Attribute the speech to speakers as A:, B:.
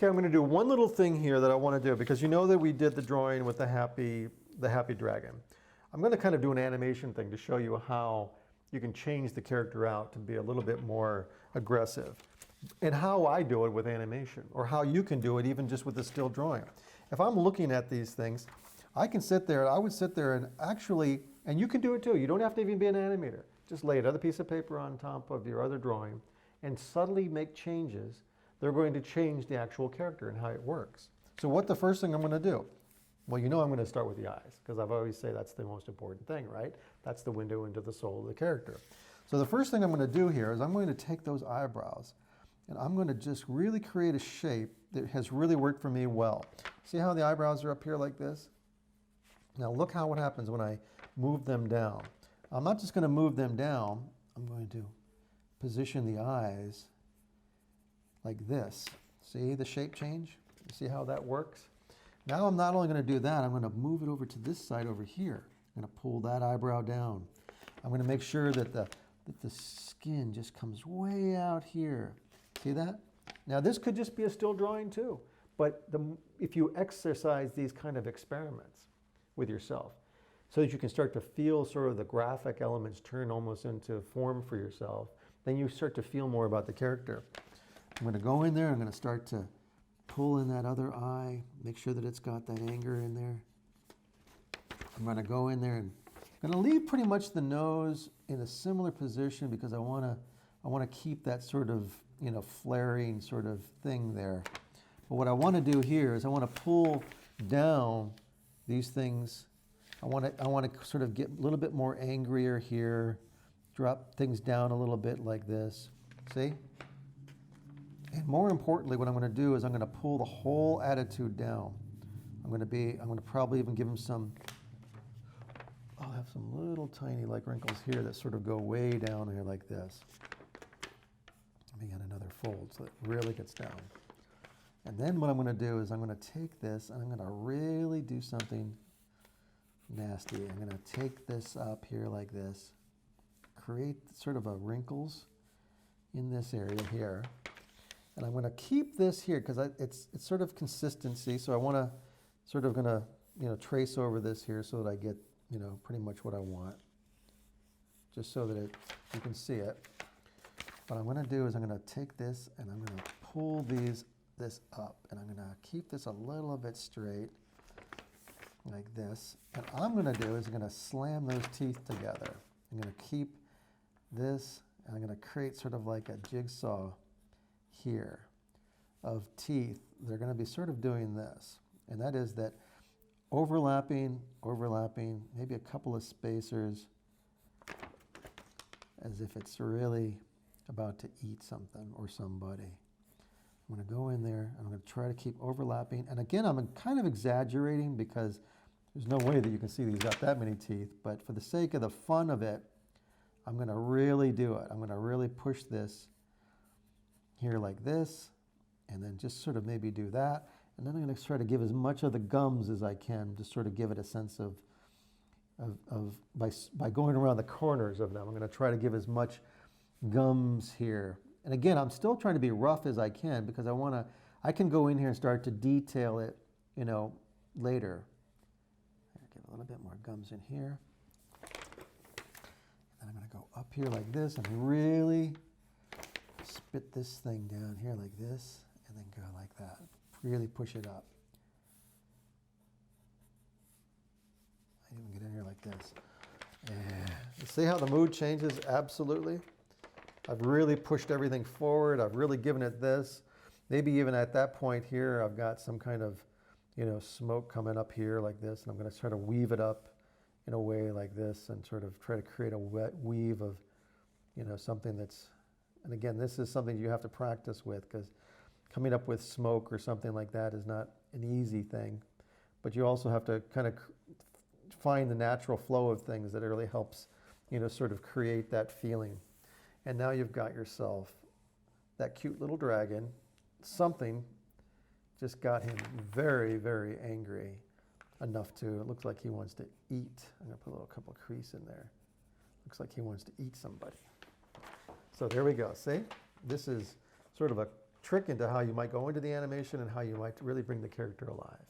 A: Okay, I'm going to do one little thing here that I want to do because you know that we did the drawing with the happy dragon. I'm going to kind of do an animation thing to show you how you can change the character out to be a little bit more aggressive, and how I do it with animation, or how you can do it even just with a still drawing. If I'm looking at these things, I can sit there, I would sit there and actually, and you can do it too, you don't have to even be an animator. Just lay another piece of paper on top of your other drawing and subtly make changes. They're going to change the actual character and how it works. So what the first thing I'm going to do? Well, you know I'm going to start with the eyes, because I've always say that's the most important thing, right? That's the window into the soul of the character. So the first thing I'm going to do here is I'm going to take those eyebrows and I'm going to just really create a shape that has really worked for me well. See how the eyebrows are up here like this? Now look how what happens when I move them down. I'm not just going to move them down, I'm going to position the eyes like this. See the shape change? You see how that works? Now I'm not only going to do that, I'm going to move it over to this side over here. I'm going to pull that eyebrow down. I'm going to make sure that the skin just comes way out here. See that? Now this could just be a still drawing too, but if you exercise these kind of experiments with yourself, so that you can start to feel sort of the graphic elements turn almost into form for yourself, then you start to feel more about the character. I'm going to go in there, I'm going to start to pull in that other eye, make sure that it's got that anger in there. I'm going to go in there and I'm going to leave pretty much the nose in a similar position because I want to keep that sort of, you know, flaring sort of thing there. But what I want to do here is I want to pull down these things. I want to sort of get a little bit more angrier here, drop things down a little bit like this. See? And more importantly, what I'm going to do is I'm going to pull the whole attitude down. I'm going to probably even give him some, I'll have some little tiny like wrinkles here that sort of go way down here like this. Let me get another fold so it really gets down. And then what I'm going to do is I'm going to take this and I'm going to really do something nasty. I'm going to take this up here like this, create sort of a wrinkles in this area here. And I'm going to keep this here because it's sort of consistency. So I want to sort of trace over this here so that I get, you know, pretty much what I want. Just so that you can see it. What I'm going to do is I'm going to take this and I'm going to pull this up. And I'm going to keep this a little bit straight like this. And all I'm going to do is I'm going to slam those teeth together. I'm going to keep this and I'm going to create sort of like a jigsaw here of teeth. They're going to be sort of doing this, and that is that overlapping, maybe a couple of spacers as if it's really about to eat something or somebody. I'm going to go in there, I'm going to try to keep overlapping, and again I'm kind of exaggerating because there's no way that you can see these got that many teeth, but for the sake of the fun of it, I'm going to really do it. I'm going to really push this here like this, and then just sort of maybe do that. And then I'm going to try to give as much of the gums as I can, just sort of give it a sense of by going around the corners of them. I'm going to try to give as much gums here. And again, I'm still trying to be rough as I can because I can go in here and start to detail it, you know, later. Give a little bit more gums in here. And then I'm going to go up here like this and really spit this thing down here like this, and then go like that. Really push it up. I even get in here like this. Yeah. See how the mood changes? Absolutely. I've really pushed everything forward. I've really given it this. Maybe even at that point here, I've got some kind of, you know, smoke coming up here like this, and I'm going to try to weave it up in a way like this and sort of try to create a wet weave of, you know, something that's. And again, this is something you have to practice with because coming up with smoke or something like that is not an easy thing. But you also have to kind of find the natural flow of things that really helps, you know, sort of create that feeling. And now you've got yourself that cute little dragon. Something just got him very, very angry enough to, it looks like he wants to eat. I'm going to put a couple of crease in there. Looks like he wants to eat somebody. So there we go. See, this is sort of a trick into how you might go into the animation and how you might really bring the character alive.